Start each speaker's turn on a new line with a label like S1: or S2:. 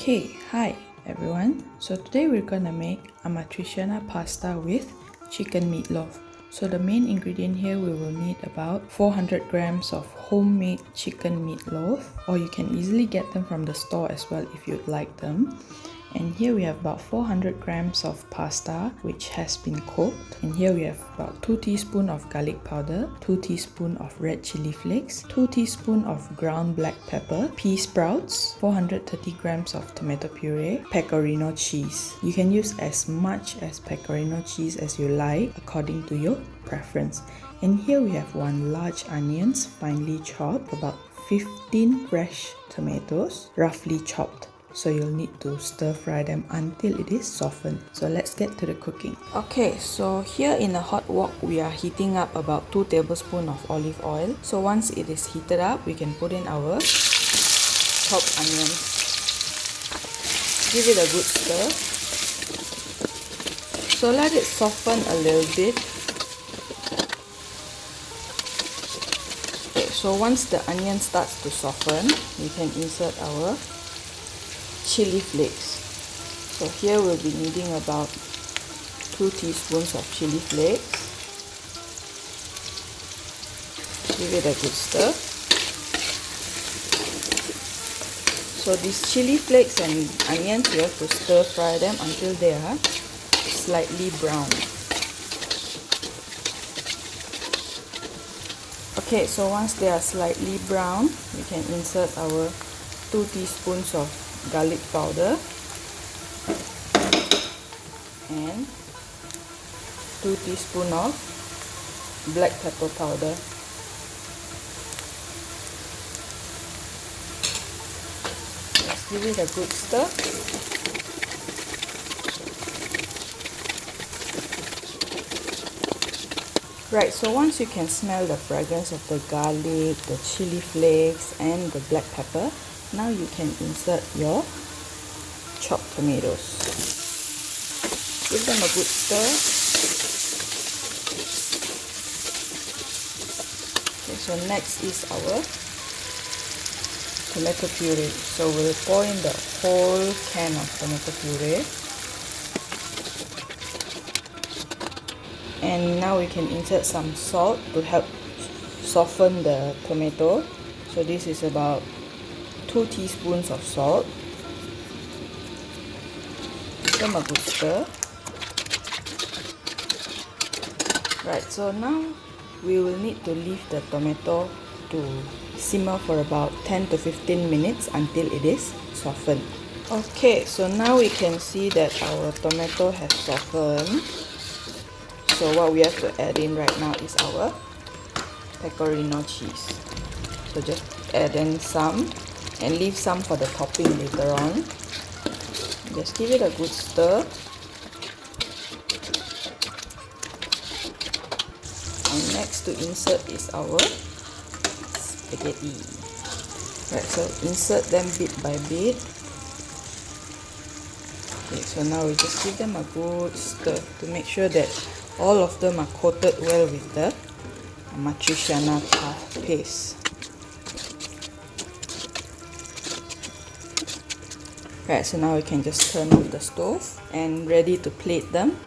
S1: Okay, hi everyone. So today we're gonna make Amatriciana pasta with chicken meatloaf. So the main ingredient here, we will need about 400 grams of homemade chicken meatloaf, or you can easily get them from the store as well if you'd like them. And here we have about 400 grams of pasta which has been cooked. And here we have about 2 teaspoons of garlic powder, 2 teaspoons of red chili flakes, 2 teaspoons of ground black pepper, pea sprouts, 430 grams of tomato puree, pecorino cheese. You can use as much as pecorino cheese as you like according to your preference. And here we have 1 large onions finely chopped, about 15 fresh tomatoes roughly chopped. So you'll need to stir fry them until it is softened. So let's get to the cooking. Okay, so here in a hot wok, we are heating up about 2 tablespoons of olive oil. So once it is heated up, we can put in our chopped onions. Give it a good stir. So let it soften a little bit. Okay, so once the onion starts to soften, we can insert our chili flakes. So here we'll be needing about 2 teaspoons of chili flakes. Give it a good stir. So these chili flakes and onions, you have to stir fry them until they are slightly brown. Okay, so once they are slightly brown, we can insert our 2 teaspoons of garlic powder and 2 teaspoons of black pepper powder. Let's give it a good stir. Right, so once you can smell the fragrance of the garlic, the chili flakes and the black pepper, now you can insert your chopped tomatoes. Give them a good stir. Okay, so next is our tomato puree. So we'll pour in the whole can of tomato puree. And now we can insert some salt to help soften the tomato. So this is about 2 teaspoons of salt. Give them a good stir. Right, so now we will need to leave the tomato to simmer for about 10 to 15 minutes until it is softened. Okay, so now we can see that our tomato has softened. So what we have to add in right now is our pecorino cheese. So just add in some and leave some for the topping later on. Just give it a good stir. And next to insert is our spaghetti. Right, so insert them bit by bit. Okay, so now we just give them a good stir to make sure that all of them are coated well with the Amatriciana paste. Right, so now we can just turn off the stove and ready to plate them.